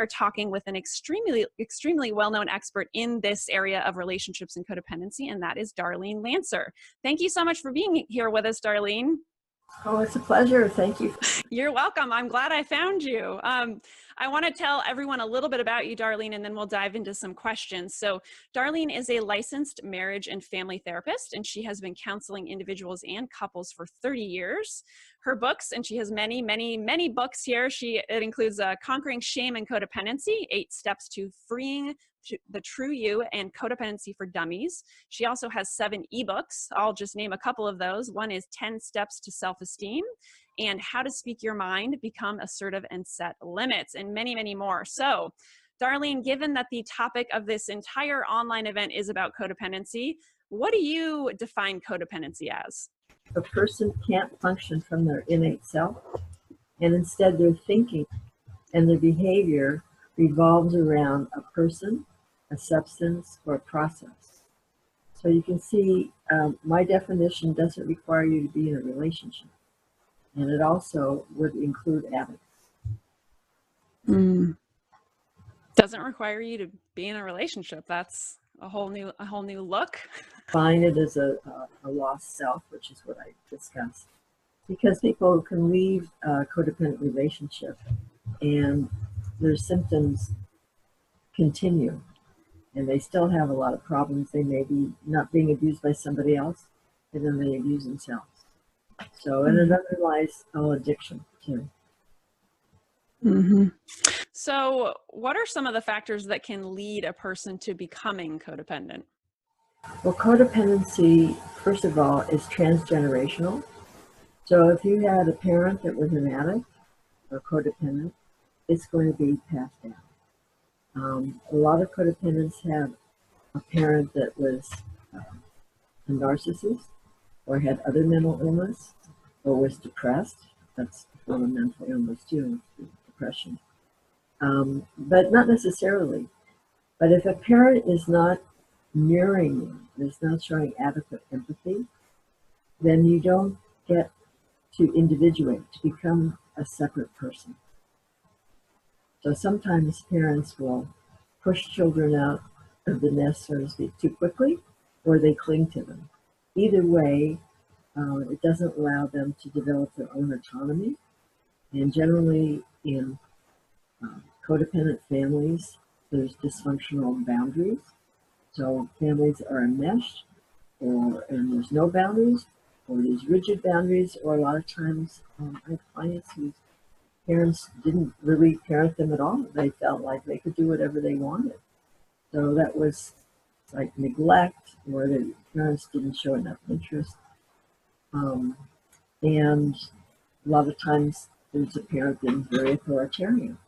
are talking with an extremely well-known expert in this area of relationships and codependency, and that is Darlene Lancer. Thank you so much for being here with us, Darlene. Oh, it's a pleasure. Thank you. You're welcome. I'm glad I found you. I want to tell everyone a little bit about you, Darlene, and then we'll dive into some questions. So Darlene is a licensed marriage and family therapist, and she has been counseling individuals and couples for 30 years. Her books, and she has many, many, many books here. It includes Conquering Shame and Codependency, 8 Steps to Freeing the True You, and Codependency for Dummies. She also has 7 eBooks. I'll just name a couple of those. One is 10 Steps to Self-Esteem and How to Speak Your Mind, Become Assertive, and Set Limits, and many, many more. So, Darlene, given that the topic of this entire online event is about codependency, what do you define codependency as? A person can't function from their innate self, and instead their thinking and their behavior revolves around a person, a substance, or a process. So you can see my definition doesn't require you to be in a relationship, and it also would include addicts. Doesn't require you to be in a relationship. That's a whole new look. Find it as a lost self, which is what I discussed, because people can leave a codependent relationship and their symptoms continue, and they still have a lot of problems. They may be not being abused by somebody else, and then they abuse themselves. So, and it underlies all addiction too. So what are some of the factors that can lead a person to becoming codependent? Well, codependency, first of all, is transgenerational. So if you had a parent that was an addict or codependent, it's going to be passed down. A lot of codependents have a parent that was a narcissist, or had other mental illness, or was depressed. That's a form of mental illness too, depression. But not necessarily. But if a parent is not mirroring you, is not showing adequate empathy, then you don't get to individuate, to become a separate person. So sometimes parents will push children out of the nest, so to speak, too quickly, or they cling to them. Either way, it doesn't allow them to develop their own autonomy. And generally in codependent families, there's dysfunctional boundaries. So families are enmeshed, and there's no boundaries, or there's rigid boundaries, or a lot of times I have clients whose parents didn't really parent them at all. They felt like they could do whatever they wanted. So that was like neglect, or the parents didn't show enough interest. And a lot of times there's a parent that's very authoritarian.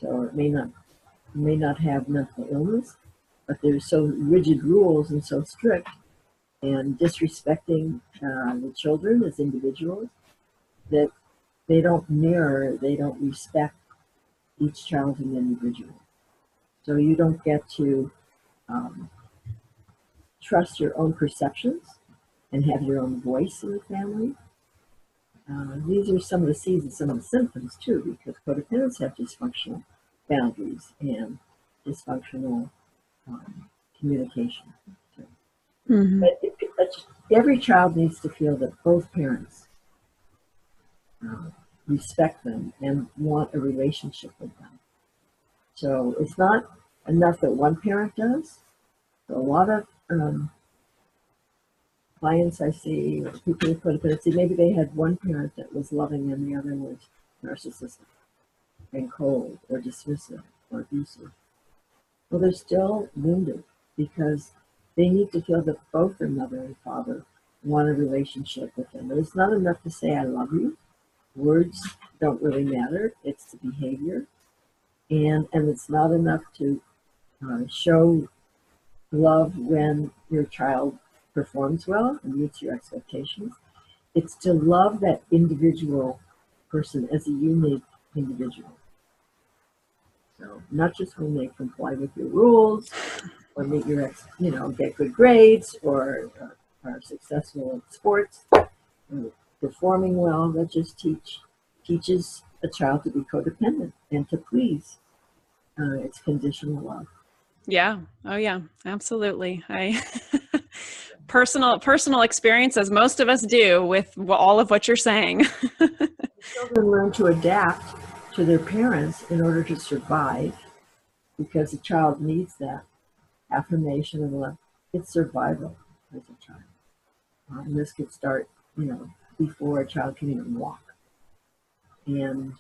So it may not have mental illness, but there's so rigid rules and so strict, and disrespecting the children as individuals, that they don't mirror, they don't respect each child as an individual. So you don't get to trust your own perceptions and have your own voice in the family. These are some of the seeds and some of the symptoms too, because codependents have dysfunctional boundaries and dysfunctional communication. But every child needs to feel that both parents respect them and want a relationship with them. So it's not enough that one parent does. So a lot of clients I see, people with codependency, maybe they had one parent that was loving and the other was narcissistic and cold or dismissive or abusive. Well, they're still wounded because they need to feel that both their mother and father want a relationship with them. And it's not enough to say, I love you. Words don't really matter. It's the behavior. And it's not enough to show love when your child performs well and meets your expectations. It's to love that individual person as a unique individual. So not just when they comply with your rules or meet your get good grades or are successful in sports or performing well. That just teaches a child to be codependent and to please. It's conditional love. Yeah. Oh yeah, absolutely. I personal experience, as most of us do, with all of what you're saying. Children learn to adapt to their parents in order to survive because a child needs that affirmation and love. It's survival as a child. And this could start, before a child can even walk. And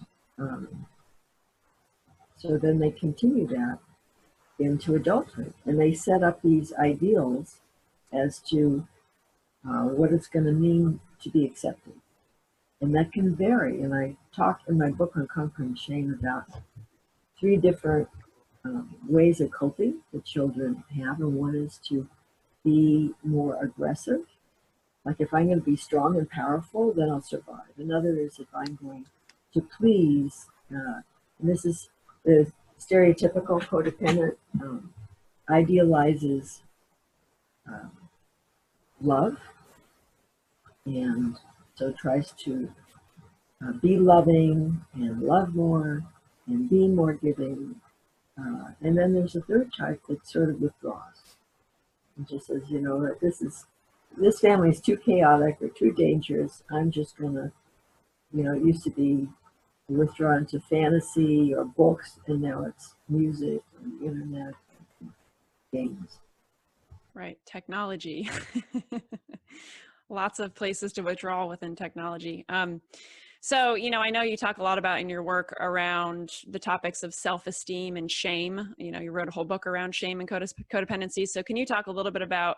so then they continue that into adulthood. And they set up these ideals as to what it's going to mean to be accepted. And that can vary. And I talk in my book on conquering shame about 3 different ways of coping that children have. And one is to be more aggressive. Like if I'm going to be strong and powerful, then I'll survive. Another is if I'm going to please, and this is the stereotypical codependent, idealizes love, and so tries to be loving and love more and be more giving. And then there's a third type that sort of withdraws and just says, this family is too chaotic or too dangerous. I'm just gonna, it used to be withdrawn to fantasy or books, and now it's music and the internet and games. Right. Technology. Lots of places to withdraw within technology. So, I know you talk a lot about in your work around the topics of self-esteem and shame. You wrote a whole book around shame and codependency. So can you talk a little bit about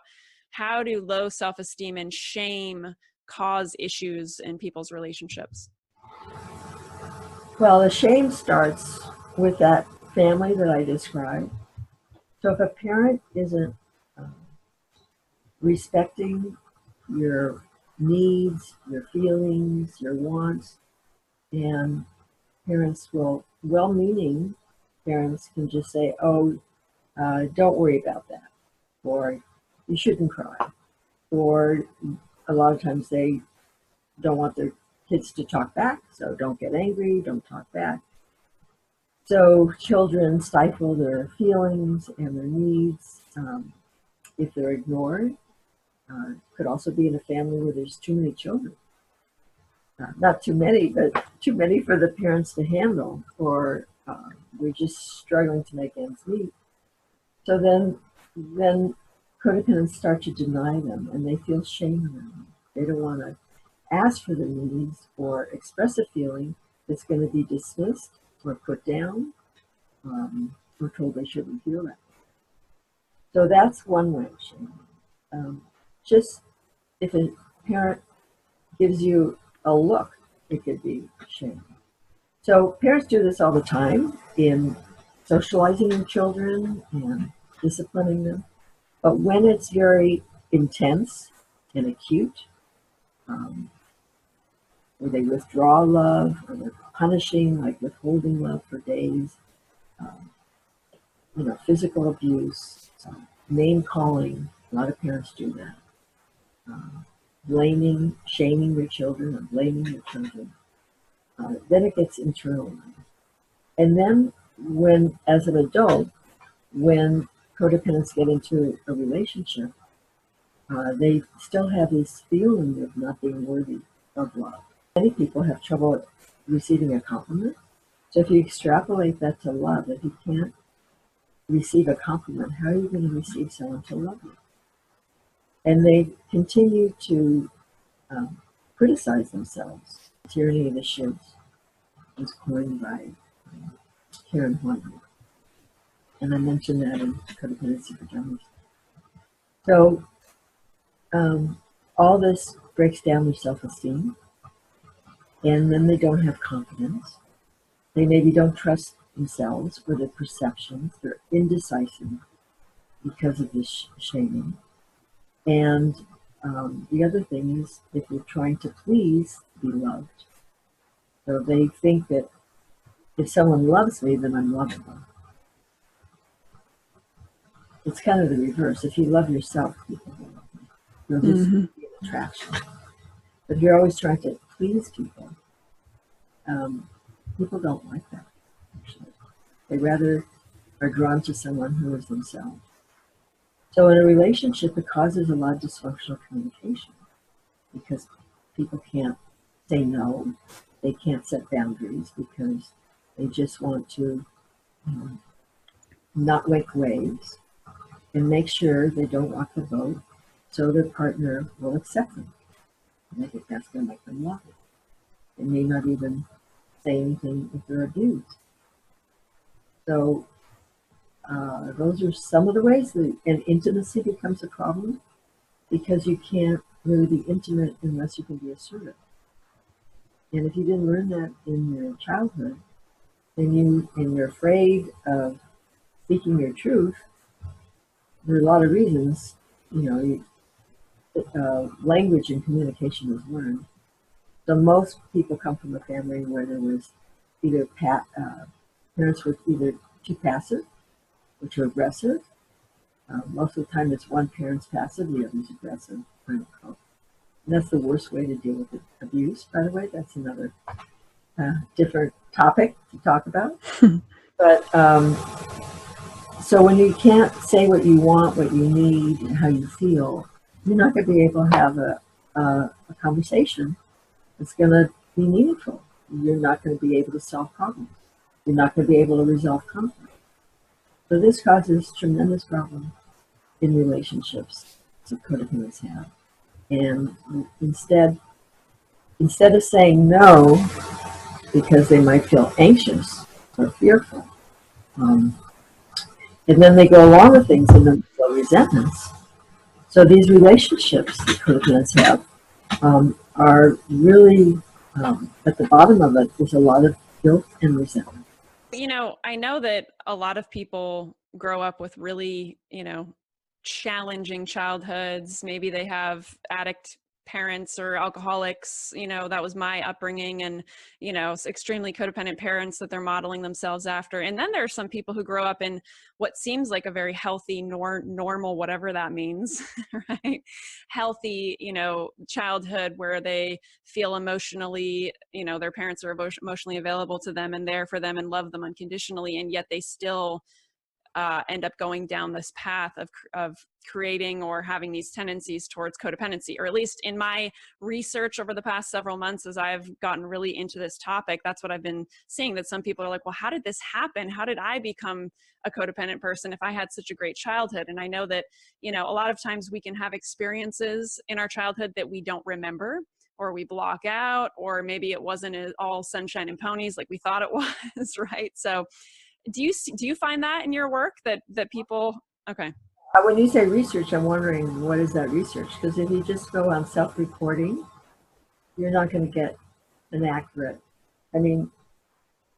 how do low self-esteem and shame cause issues in people's relationships? Well, the shame starts with that family that I described. So if a parent isn't respecting your needs, your feelings, your wants, and parents will, well-meaning parents can just say, oh, don't worry about that, or you shouldn't cry, or a lot of times they don't want their kids to talk back, so don't get angry, don't talk back. So children stifle their feelings and their needs if they're ignored. Could also be in a family where there's too many children. Not too many, but too many for the parents to handle, or we're just struggling to make ends meet. So then codependents start to deny them, and they feel shame around them. They don't want to ask for their needs or express a feeling that's going to be dismissed or put down, or told they shouldn't feel that. So that's one way of shame. Just if a parent gives you a look, it could be shame. So parents do this all the time in socializing children and disciplining them. But when it's very intense and acute, where they withdraw love or they're punishing, like withholding love for days, physical abuse, name calling, a lot of parents do that. Blaming, shaming their children, or blaming their children. Then it gets internalized. And then when, as an adult, when codependents get into a relationship, they still have this feeling of not being worthy of love. Many people have trouble receiving a compliment. So if you extrapolate that to love, if you can't receive a compliment, how are you going to receive someone to love you? And they continue to criticize themselves. Tyranny of the shoulds was coined by Karen Hornby. And I mentioned that in Codependency for Dummies. So all this breaks down their self-esteem, and then they don't have confidence. They maybe don't trust themselves or their perceptions. They're indecisive because of this shaming. And the other thing is, if you're trying to please, be loved. So they think that if someone loves me, then I'm lovable. It's kind of the reverse. If you love yourself, people will love you. There'll just be an attraction. But if you're always trying to please people, People don't like that, actually. They rather are drawn to someone who is themselves. So in a relationship, it causes a lot of dysfunctional communication because people can't say no. They can't set boundaries because they just want to not make waves and make sure they don't rock the boat so their partner will accept them. And I think that's going to make them love it. They may not even say anything if they're abused. So those are some of the ways that and intimacy becomes a problem because you can't really be intimate unless you can be assertive. And if you didn't learn that in your childhood, then you're afraid of speaking your truth. There are a lot of reasons, language and communication is learned. So most people come from a family where there was either parents were either too passive or too aggressive. Most of the time, it's one parent's passive, the other's aggressive. And that's the worst way to deal with it. Abuse, by the way, that's another different topic to talk about. But so when you can't say what you want, what you need, and how you feel, you're not going to be able to have a conversation that's going to be meaningful. You're not going to be able to solve problems. You're not going to be able to resolve conflict. So this causes tremendous problems in relationships that codependents have. And instead of saying no because they might feel anxious or fearful, and then they go along with things and then feel resentments. So these relationships that codependents have are really at the bottom of it. There's a lot of guilt and resentment. I know that a lot of people grow up with really, challenging childhoods. Maybe they have addict parents or alcoholics. That was my upbringing, and extremely codependent parents that they're modeling themselves after. And then there are some people who grow up in what seems like a very healthy normal, whatever that means, right? Healthy childhood where they feel emotionally, their parents are emotionally available to them and there for them and love them unconditionally, and yet they still end up going down this path of creating or having these tendencies towards codependency. Or at least in my research over the past several months, as I've gotten really into this topic, that's what I've been seeing, that some people are like, well, how did this happen? How did I become a codependent person if I had such a great childhood? And I know that, a lot of times we can have experiences in our childhood that we don't remember, or we block out, or maybe it wasn't all sunshine and ponies like we thought it was, right? So do you find that in your work that people, okay. When you say research, I'm wondering what is that research? Because if you just go on self-reporting, you're not going to get an accurate, you're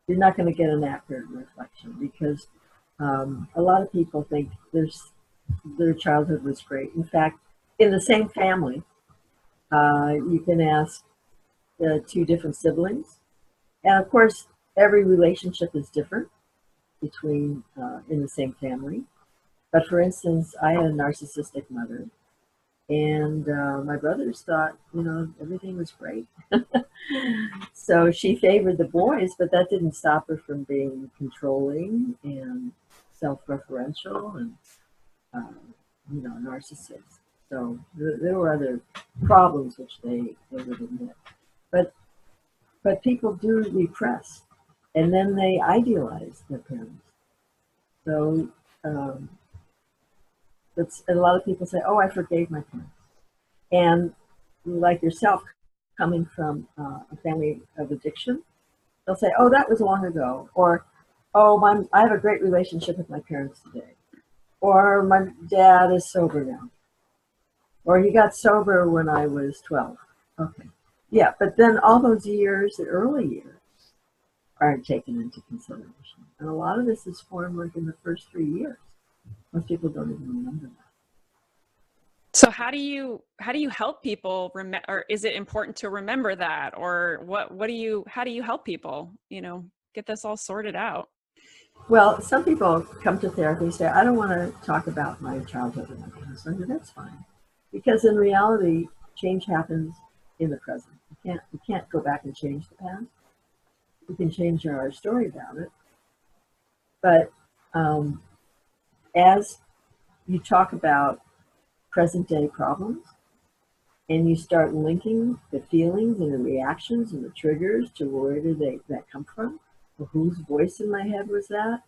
not going to get an accurate reflection because a lot of people think their childhood was great. In fact, in the same family, you can ask two different siblings. And of course, every relationship is different between in the same family. But for instance, I had a narcissistic mother, and my brothers thought, everything was great. So she favored the boys, but that didn't stop her from being controlling and self-referential and, narcissist. So there were other problems which they would admit. But people do repress, and then they idealize their parents. So and a lot of people say, oh, I forgave my parents. And like yourself, coming from a family of addiction, they'll say, oh, that was long ago. Or, oh, I have a great relationship with my parents today. Or my dad is sober now. Or he got sober when I was 12. Okay. Yeah, but then all those years, the early years, aren't taken into consideration. And a lot of this is formed like in the first 3 years. Most people don't even remember that. So how do you help people remember, or is it important to remember that, or how do you help people, get this all sorted out? Well, some people come to therapy and say, I don't want to talk about my childhood and my past. I said, that's fine. Because in reality, change happens in the present. You can't go back and change the past. we can change our story about it. But as you talk about present day problems and you start linking the feelings and the reactions and the triggers to where did that come from? Or whose voice in my head was that?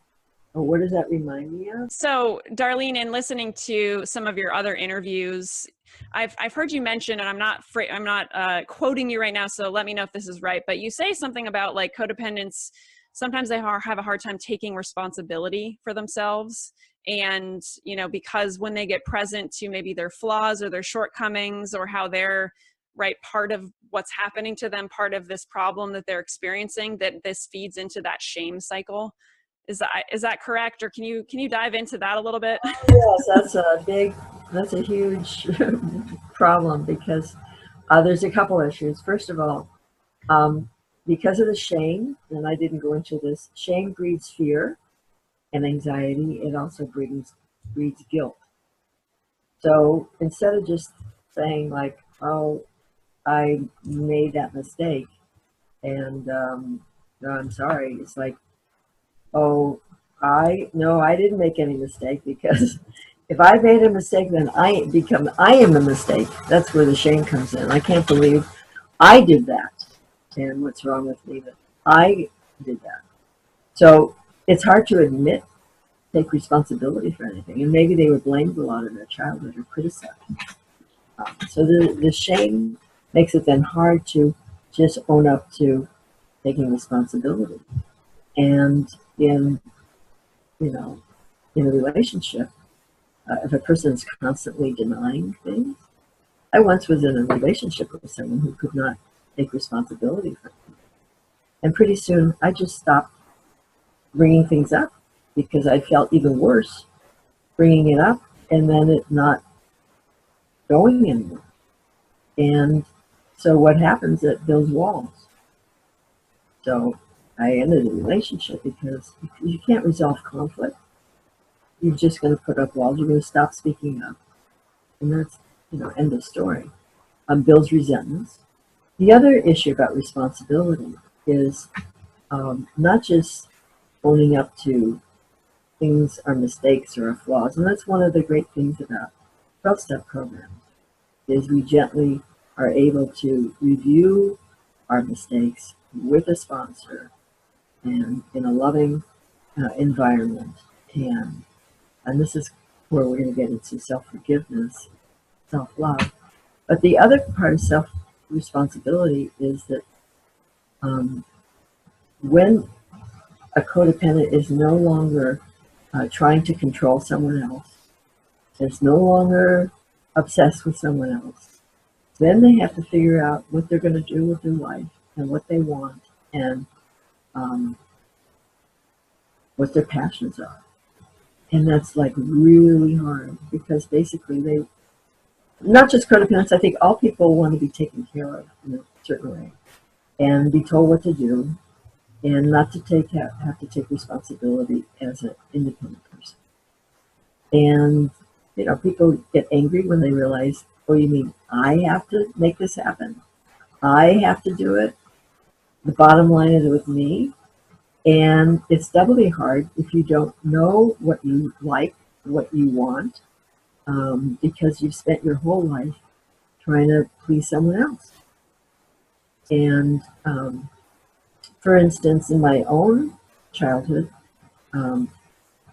Or what does that remind me of? So, Darlene, in listening to some of your other interviews, I've heard you mention, and I'm not quoting you right now, so let me know if this is right. But you say something about like codependents. Sometimes they have a hard time taking responsibility for themselves, and because when they get present to maybe their flaws or their shortcomings or how they're right part of what's happening to them, part of this problem that they're experiencing, that this feeds into that shame cycle. Is that correct, or can you dive into that a little bit? Yes, that's a huge problem because there's a couple issues. First of all, because of the shame, and I didn't go into this, shame breeds fear and anxiety. It also breeds guilt. So instead of just saying like, "Oh, I made that mistake," and no, I'm sorry, it's like, "Oh, I didn't make any mistake," because if I made a mistake, then I am the mistake. That's where the shame comes in. I can't believe I did that, and what's wrong with me that I did that. So it's hard to admit, take responsibility for anything, and maybe they were blamed a lot in their childhood or criticized. So the shame makes it then hard to just own up to taking responsibility. And in you know in a relationship, if a person's constantly denying things, I once was in a relationship with someone who could not take responsibility for things, and pretty soon I just stopped bringing things up because I felt even worse bringing it up and then it not going anywhere. And so what happens, it builds walls. So I ended the relationship because you can't resolve conflict. You're just going to put up walls. You're going to stop speaking up. And that's, end of story. Builds resentments. The other issue about responsibility is not just owning up to things are mistakes or are flaws. And that's one of the great things about 12-step programs is we gently are able to review our mistakes with a sponsor and in a loving environment. And this is where we're going to get into self-forgiveness, self-love. But the other part of self-responsibility is that when a codependent is no longer trying to control someone else, is no longer obsessed with someone else, then they have to figure out what they're going to do with their life and what they want and what their passions are. And that's like really hard because basically they, not just codependents, I think all people want to be taken care of in a certain way and be told what to do and not to have to take responsibility as an independent person. And, people get angry when they realize, oh, you mean I have to make this happen? I have to do it? The bottom line is with me. And it's doubly hard if you don't know what you like, what you want, because you've spent your whole life trying to please someone else. And for instance, in my own childhood,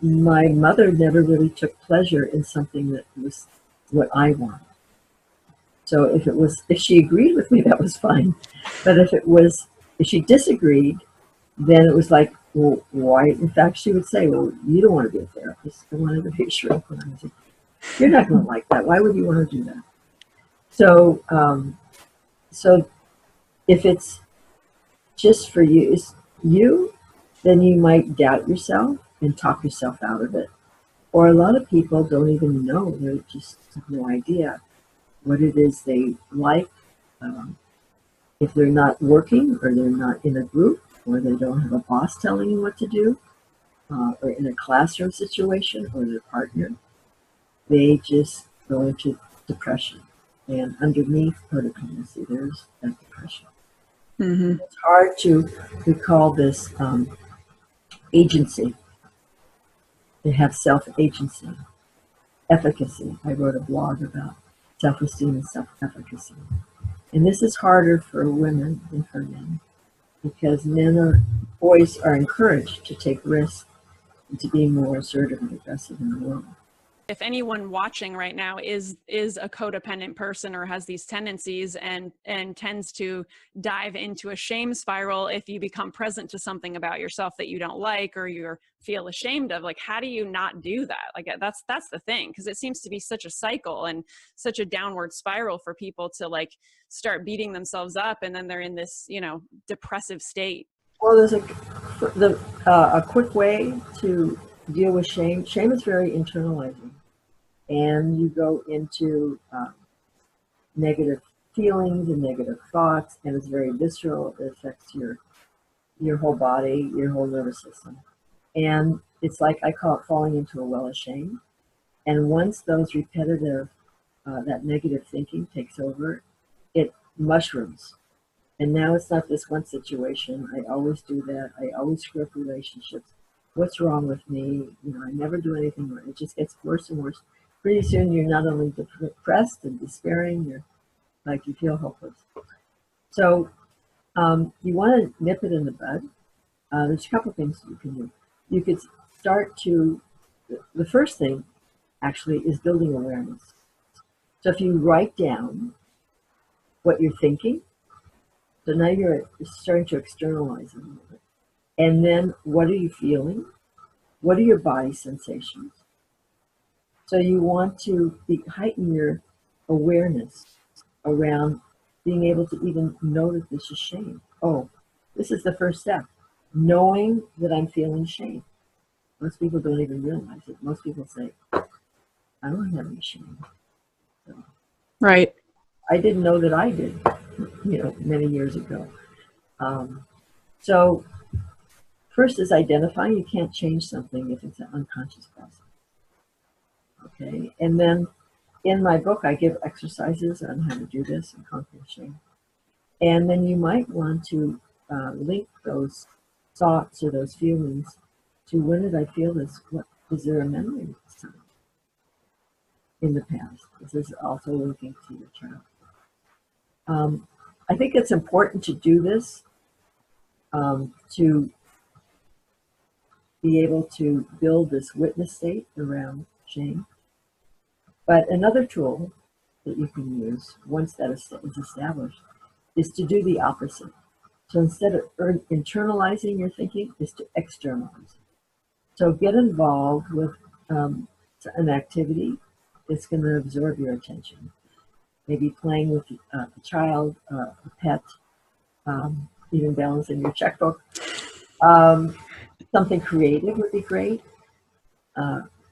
my mother never really took pleasure in something that was what I wanted. So if she agreed with me, that was fine. But if she disagreed, then it was like, well, why? In fact, she would say, well, you don't want to be a therapist. I wanted to be a shrink when I was a kid. You're not going to like that. Why would you want to do that? So, so if it's just for you, then you might doubt yourself and talk yourself out of it. Or a lot of people don't even know. They just have no idea what it is they like. If they're not working or they're not in a group or they don't have a boss telling you what to do or in a classroom situation or their partner, they just go into depression. And underneath codependency, there's that depression. Mm-hmm. It's hard to we call this agency. They have self-agency, efficacy. I wrote a blog about self-esteem and self-efficacy. And this is harder for women than for men because boys are encouraged to take risks and to be more assertive and aggressive in the world. If anyone watching right now is a codependent person or has these tendencies and tends to dive into a shame spiral, if you become present to something about yourself that you don't like or you feel ashamed of, like, how do you not do that? Like, that's the thing, because it seems to be such a cycle and such a downward spiral for people to like start beating themselves up, and then they're in this, you know, depressive state. Well, there's a quick way to deal with shame. Shame is very internalizing. And you go into negative feelings and negative thoughts, and it's very visceral. It affects your whole body, your whole nervous system. And it's like, I call it falling into a well of shame. And once those repetitive, that negative thinking takes over, it mushrooms. And now it's not this one situation. I always do that. I always screw up relationships. What's wrong with me? You know, I never do anything right. It just gets worse and worse. Pretty soon you're not only depressed and despairing, you're like, you feel hopeless. So you want to nip it in the bud. There's a couple things you can do. You could start to, the first thing actually is building awareness. So if you write down what you're thinking, so now you're starting to externalize it a little bit. And then what are you feeling? What are your body sensations? So you want to heighten your awareness around being able to even know that this is shame. Oh, this is the first step. Knowing that I'm feeling shame. Most people don't even realize it. Most people say, I don't have any shame. So, Right. I didn't know that I did, you know, many years ago. So first is identifying. You can't change something if it's an unconscious process. Okay, and then in my book, I give exercises on how to do this and conquer shame. And then you might want to link those thoughts or those feelings to, when did I feel this? What is there a memory of this time in the past? This is also linking to your child. I think it's important to do this to be able to build this witness state around shame. But another tool that you can use once that is established is to do the opposite. So instead of internalizing your thinking, is to externalize it. So get involved with an activity that's going to absorb your attention. Maybe playing with a child, a pet, even balancing your checkbook. Something creative would be great.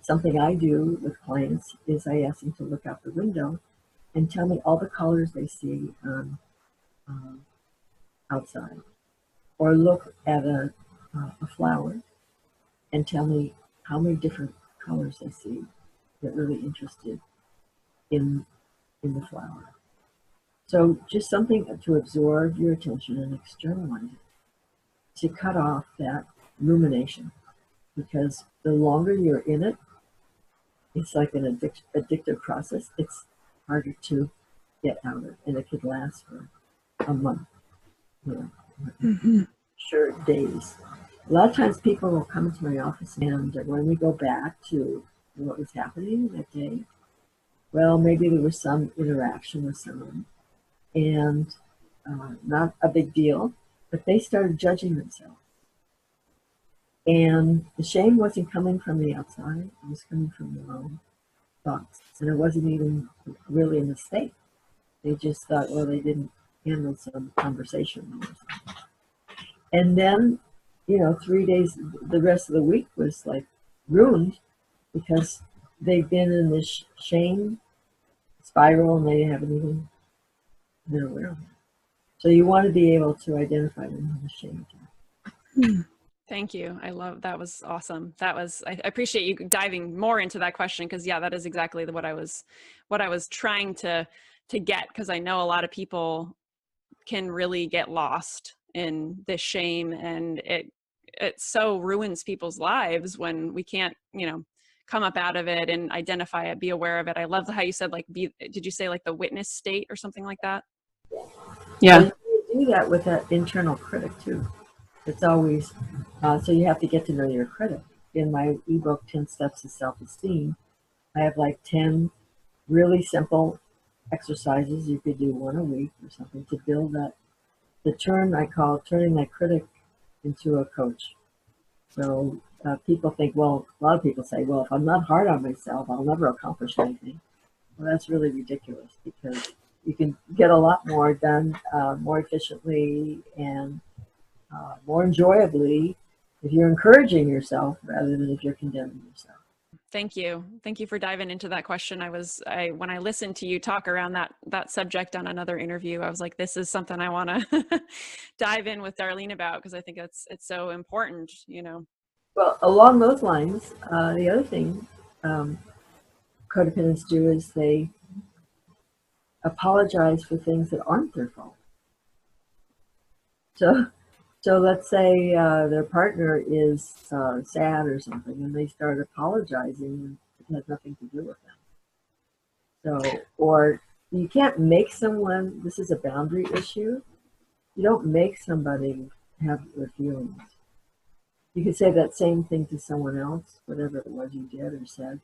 Something I do with clients is I ask them to look out the window and tell me all the colors they see outside. Or look at a flower and tell me how many different colors they see. Get really interested in the flower. So just something to absorb your attention and externalize it, to cut off that rumination. Because the longer you're in it, it's like an addictive process. It's harder to get out of, and it could last for a month, you know, sure, days. A lot of times people will come into my office, and when we go back to what was happening that day, well, maybe there was some interaction with someone, and not a big deal, but they started judging themselves. And the shame wasn't coming from the outside, it was coming from their own thoughts. And it wasn't even really a mistake. They just thought, well, they didn't handle some conversation or something. And then, you know, 3 days, the rest of the week was like ruined because they've been in this shame spiral and they haven't even been aware of it. So you want to be able to identify when the shame attack. Thank you. I love, that was awesome. That was, I appreciate you diving more into that question, because yeah, that is exactly what I was trying to get, because I know a lot of people can really get lost in this shame, and it so ruins people's lives when we can't, come up out of it and identify it, be aware of it. I love how you said, like, did you say like the witness state or something like that? Yeah. And you do that with that internal critic too. It's always, so you have to get to know your critic. In my ebook, 10 Steps to Self-Esteem, I have like 10 really simple exercises. You could do one a week or something to build that, the turn I call turning that critic into a coach. So people think, well, a lot of people say, well, if I'm not hard on myself, I'll never accomplish anything. Well, that's really ridiculous, because you can get a lot more done more efficiently and more enjoyably if you're encouraging yourself rather than if you're condemning yourself. Thank you. Thank you for diving into that question. When I listened to you talk around that subject on another interview, I was like, this is something I want to dive in with Darlene about, because I think it's so important, Well, along those lines, the other thing codependents do is they apologize for things that aren't their fault. So let's say their partner is sad or something, and they start apologizing, and it has nothing to do with them. So, or you can't make someone, this is a boundary issue, you don't make somebody have their feelings. You could say that same thing to someone else, whatever it was you did or said,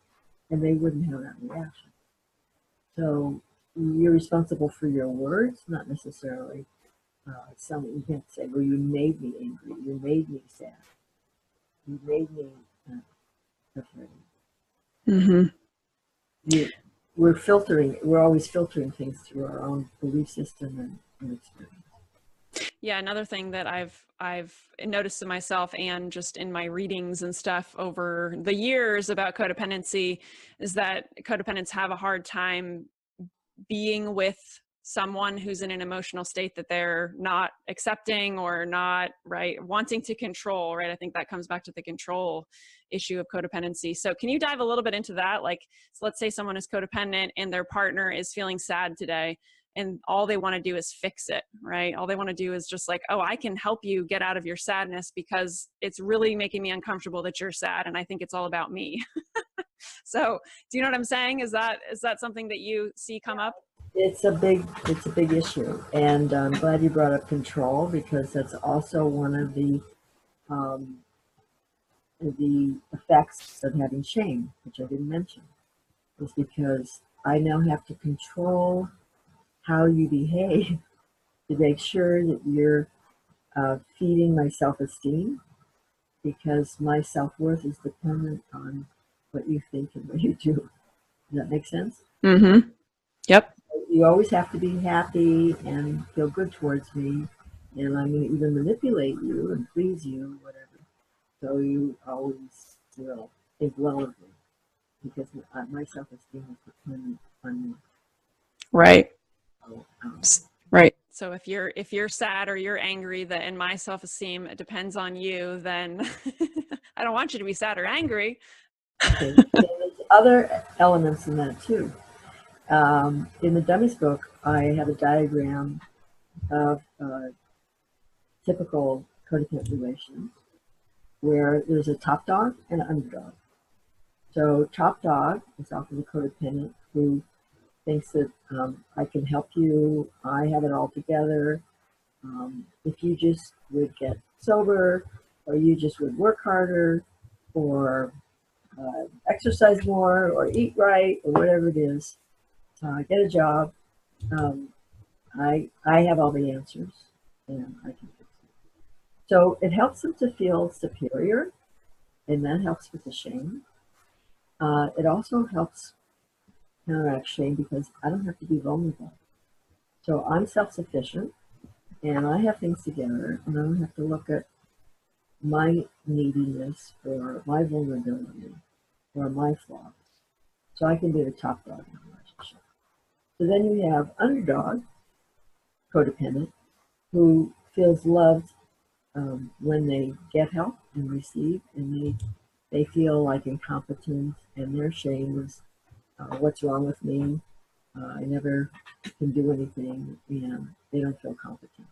and they wouldn't have that reaction. So you're responsible for your words, not necessarily you can't say, well, you made me angry, you made me sad, you made me afraid. Mm-hmm. We're always filtering things through our own belief system and experience. Yeah, another thing that I've noticed in myself and just in my readings and stuff over the years about codependency is that codependents have a hard time being with someone who's in an emotional state that they're not accepting or not wanting to control, right? I think that comes back to the control issue of codependency. So can you dive a little bit into that? Like, so let's say someone is codependent and their partner is feeling sad today, and all they want to do is fix it, right? All they want to do is just like, oh, I can help you get out of your sadness because it's really making me uncomfortable that you're sad, and I think it's all about me. So do you know what I'm saying? Is that something that you see come up? It's a big issue, and I'm glad you brought up control, because that's also one of the effects of having shame, which I didn't mention, is because I now have to control how you behave to make sure that you're feeding my self-esteem, because my self-worth is dependent on what you think and what you do. Does that make sense? Mm-hmm. Yep. You always have to be happy and feel good towards me, and I'm going to even manipulate you and please you, whatever. So you always will think well of me, because my self-esteem is dependent on you. Right. So, right. So if you're sad or you're angry, and my self-esteem depends on you, then I don't want you to be sad or angry. okay. There's other elements in that too. In the Dummies book, I have a diagram of typical codependent relations where there's a top dog and an underdog. So top dog is often the codependent who thinks that I can help you, I have it all together. If you just would get sober, or you just would work harder, or exercise more, or eat right, or whatever it is, get a job. I have all the answers, and I can fix it. So it helps them to feel superior, and that helps with the shame. It also helps counteract shame because I don't have to be vulnerable. So I'm self-sufficient, and I have things together, and I don't have to look at my neediness or my vulnerability or my flaws. So I can be the top dog in a relationship. So then you have underdog, codependent, who feels loved when they get help and receive, and they feel like incompetence, and their shame is, what's wrong with me? I never can do anything, and they don't feel competent.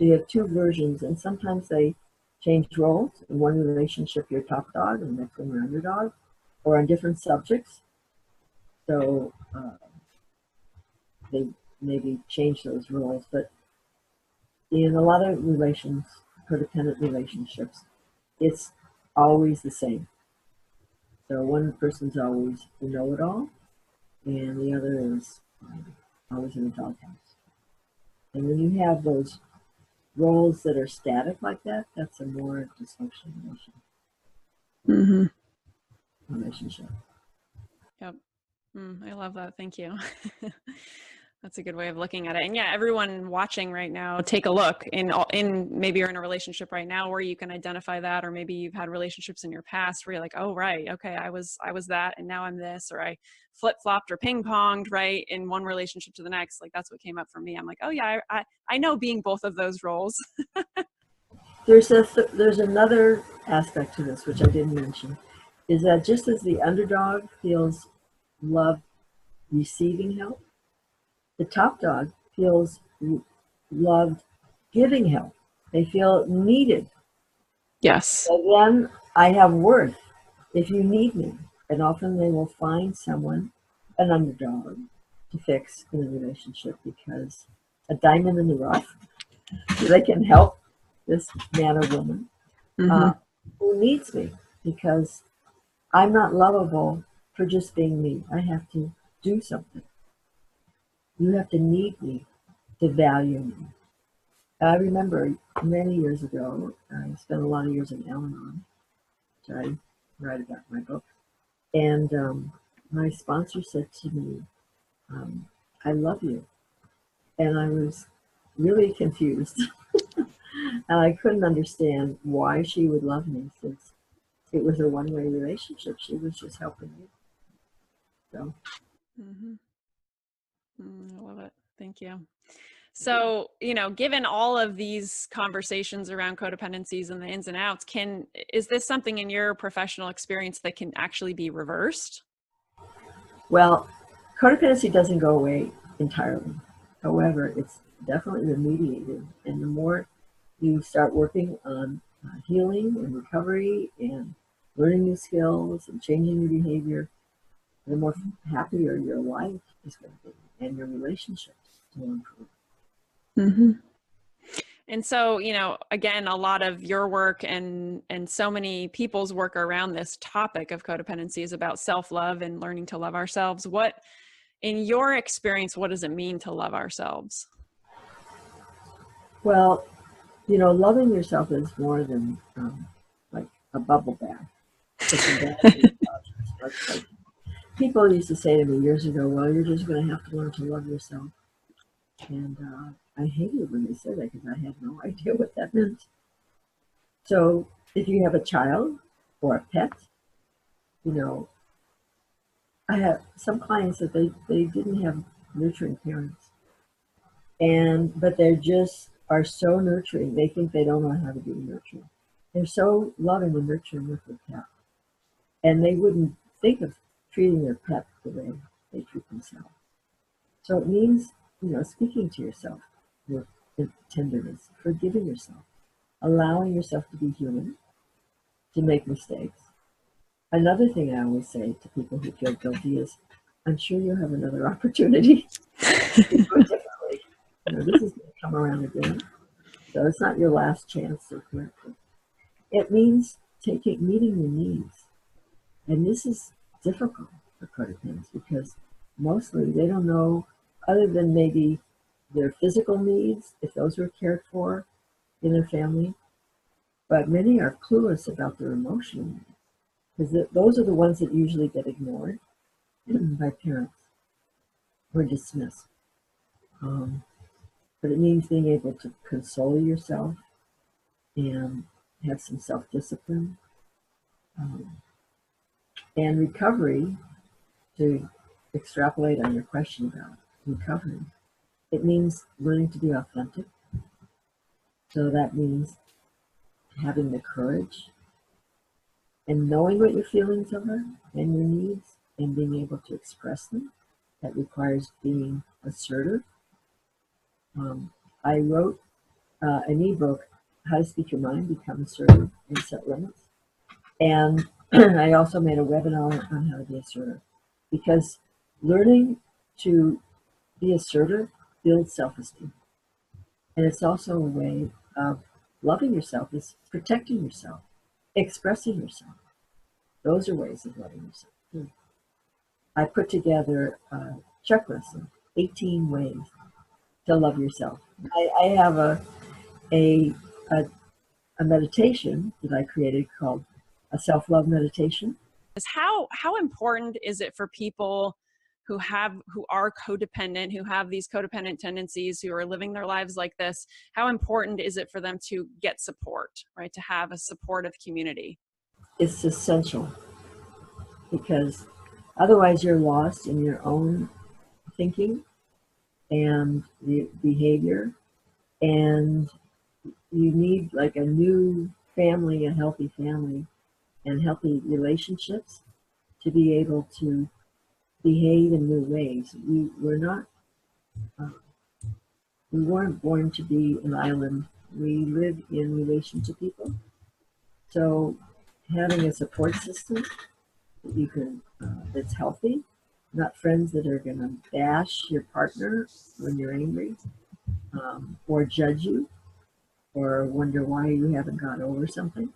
So you have two versions, and sometimes they change roles. In one relationship, you're top dog, and the next one you're underdog, or on different subjects. So they maybe change those roles. But in a lot of codependent relationships, it's always the same. So one person's always the know-it-all, and the other is always in the doghouse. And when you have those roles that are static like that, that's a more dysfunctional Mm-hmm. relationship. Yep. I love that. Thank you. That's a good way of looking at it. And yeah, everyone watching right now, take a look in maybe you're in a relationship right now where you can identify that, or maybe you've had relationships in your past where you're like, oh, right. Okay. I was that, and now I'm this, or I flip-flopped or ping-ponged, right, in one relationship to the next. Like that's what came up for me. I'm like, oh yeah, I know being both of those roles. There's another aspect to this, which I didn't mention, is that just as the underdog feels love receiving help, the top dog feels loved giving help. They feel needed. Yes. And then I have worth if you need me. And often they will find someone, an underdog, to fix in a relationship because a diamond in the rough, so they can help this man or woman Mm-hmm. who needs me because I'm not lovable for just being me. I have to do something. You have to need me to value me. I remember many years ago, I spent a lot of years in Al-Anon, which I write about in my book, and my sponsor said to me, I love you. And I was really confused. And I couldn't understand why she would love me since it was a one-way relationship. She was just helping me. So, Mm-hmm. I love it. Thank you. So, given all of these conversations around codependencies and the ins and outs, is this something in your professional experience that can actually be reversed? well, codependency doesn't go away entirely. However, it's definitely remediated. And the more you start working on healing and recovery and learning new skills and changing your behavior, the more happier your life is going to be and your relationships will improve. Mm-hmm. And so, again, a lot of your work and so many people's work around this topic of codependency is about self-love and learning to love ourselves. In your experience, what does it mean to love ourselves? Well, loving yourself is more than like a bubble bath. Like people used to say to me years ago, well, you're just going to have to learn to love yourself. And I hated when they said that because I had no idea what that meant. So if you have a child or a pet, I have some clients that they didn't have nurturing parents. But they just are so nurturing. They think they don't know how to be nurturing. They're so loving and nurturing with their pet. And they wouldn't think of treating their pet the way they treat themselves. So it means, speaking to yourself with tenderness, forgiving yourself, allowing yourself to be human, to make mistakes. Another thing I always say to people who feel guilty is, I'm sure you'll have another opportunity to do it differently. This is going to come around again. So it's not your last chance to correct it. It means meeting your needs. And this is difficult for codependents because mostly they don't know, other than maybe their physical needs, if those were cared for in their family, but many are clueless about their emotional needs because those are the ones that usually get ignored by parents or dismissed. But it means being able to console yourself and have some self-discipline and recovery. To extrapolate on your question about recovery, it means learning to be authentic. So that means having the courage and knowing what your feelings are and your needs and being able to express them. That requires being assertive. I wrote an ebook, How to Speak Your Mind, Become Assertive, and Set Limits. And I also made a webinar on how to be assertive, because learning to be assertive builds self-esteem. And it's also a way of loving yourself, is protecting yourself, expressing yourself. Those are ways of loving yourself too. I put together a checklist of 18 ways to love yourself. I have a, a, a meditation that I created called a self-love meditation. How important is it for people who are codependent, who have these codependent tendencies, who are living their lives like this? How important is it for them to get support, right? To have a supportive community? It's essential, because otherwise you're lost in your own thinking and the behavior, and you need like a new family, a healthy family and healthy relationships to be able to behave in new ways. Uh, we weren't born to be an island. We live in relation to people. So having a support system that you can, that's healthy, not friends that are going to bash your partner when you're angry, or judge you, or wonder why you haven't got over something.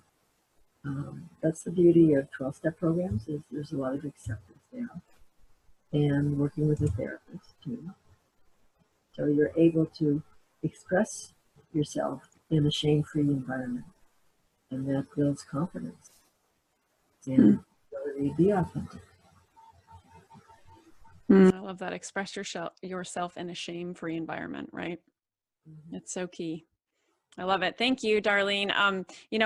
That's the beauty of 12-step programs, is there's a lot of acceptance there, and working with a therapist too. So you're able to express yourself in a shame-free environment, and that builds confidence and ability to be authentic. I love that. Express yourself in a shame-free environment, right? It's so key. I love it. Thank you, Darlene.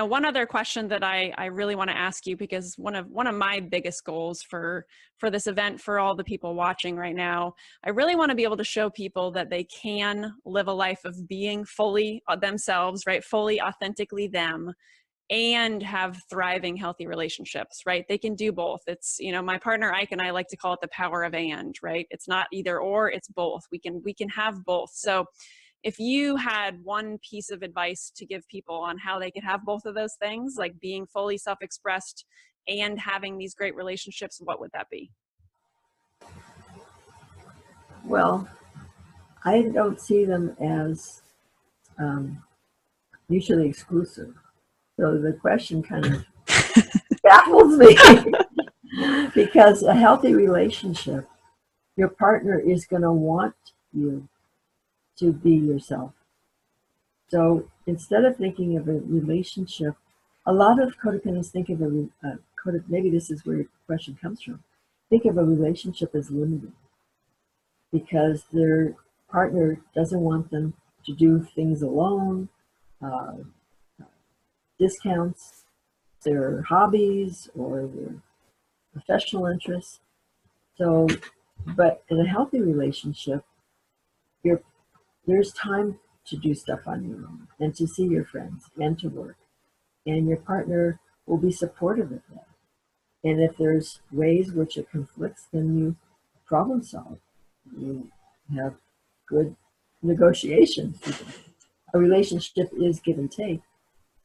One other question that I really want to ask you, because one of my biggest goals for this event, for all the people watching right now, I really want to be able to show people that they can live a life of being fully themselves, right? Fully authentically them, and have thriving, healthy relationships, right? They can do both. It's, my partner Ike and I like to call it the power of and, right? It's not either or, it's both. We can have both. So if you had one piece of advice to give people on how they could have both of those things, like being fully self-expressed and having these great relationships, what would that be? Well, I don't see them as mutually exclusive. So the question kind of baffles me because a healthy relationship, your partner is going to want you to be yourself. So instead of thinking of a relationship, a lot of codependents think of maybe this is where your question comes from. Think of a relationship as limited because their partner doesn't want them to do things alone, uh, discounts their hobbies or their professional interests. So, but in a healthy relationship, there's time to do stuff on your own and to see your friends and to work. And your partner will be supportive of that. And if there's ways which it conflicts, then you problem solve. You have good negotiations. A relationship is give and take,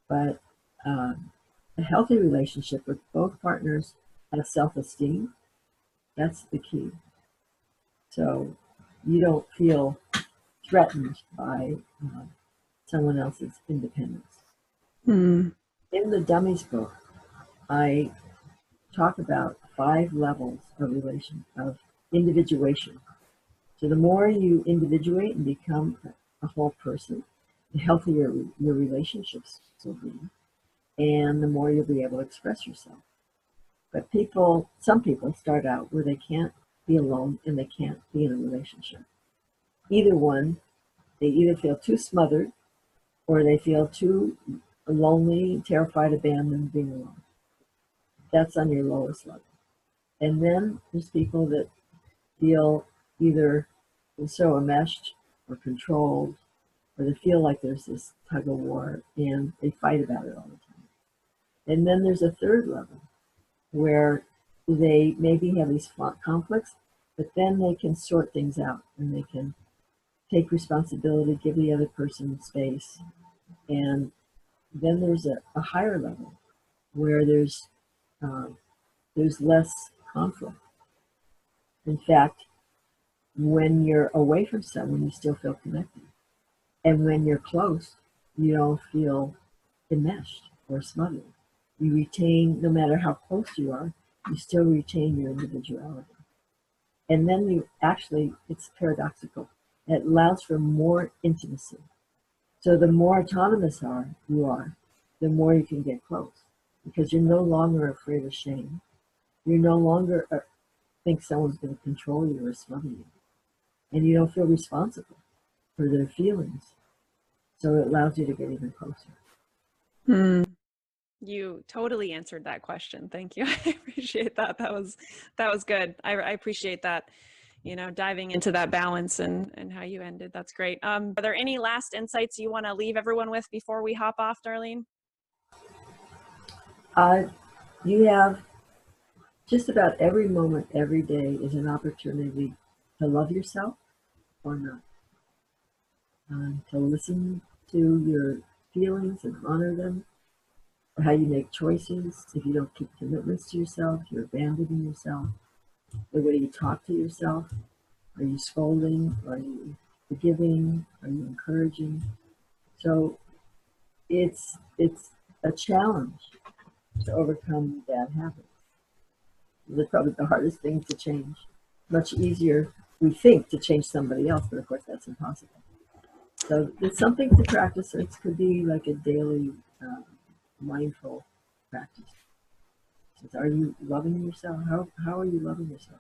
but a healthy relationship with both partners have self-esteem. That's the key. So you don't feel threatened by someone else's independence. Mm. In the Dummies book, I talk about 5 levels of individuation. So the more you individuate and become a whole person, the healthier your relationships will be, and the more you'll be able to express yourself. But some people start out where they can't be alone and they can't be in a relationship. Either one, they either feel too smothered or they feel too lonely, terrified, abandoned, being alone. That's on your lowest level. And then there's people that feel either so enmeshed or controlled, or they feel like there's this tug of war and they fight about it all the time. And then there's a third level where they maybe have these conflicts, but then they can sort things out and they can take responsibility, give the other person space, And then there's a higher level where there's less conflict. In fact, when you're away from someone, you still feel connected. And when you're close, you don't feel enmeshed or smothered. You retain, no matter how close you are, you still retain your individuality. And then you actually, it's paradoxical. It allows for more intimacy. So the more autonomous you are, the more you can get close because you're no longer afraid of shame. You're no longer think someone's going to control you or smother you. And you don't feel responsible for their feelings. So it allows you to get even closer. You totally answered that question. Thank you. I appreciate that. That was good. I appreciate that, diving into that balance and how you ended. That's great. Are there any last insights you want to leave everyone with before we hop off, Darlene? You have just about every moment, every day is an opportunity to love yourself or not. To listen to your feelings and honor them, or how you make choices. If you don't keep commitments to yourself, you're abandoning yourself. The way you talk to yourself. Are you scolding? Are you forgiving? Are you encouraging? So it's a challenge to overcome bad habits. It's probably the hardest thing to change. Much easier, we think, to change somebody else, but of course that's impossible. So it's something to practice. It could be like a daily mindful practice. So are you loving yourself? How are you loving yourself?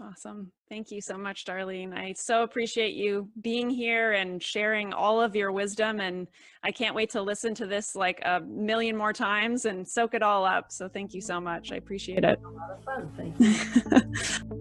Awesome. Thank you so much, Darlene. I so appreciate you being here and sharing all of your wisdom. And I can't wait to listen to this like a million more times and soak it all up. So thank you so much. I appreciate it. A lot of fun. Thank you.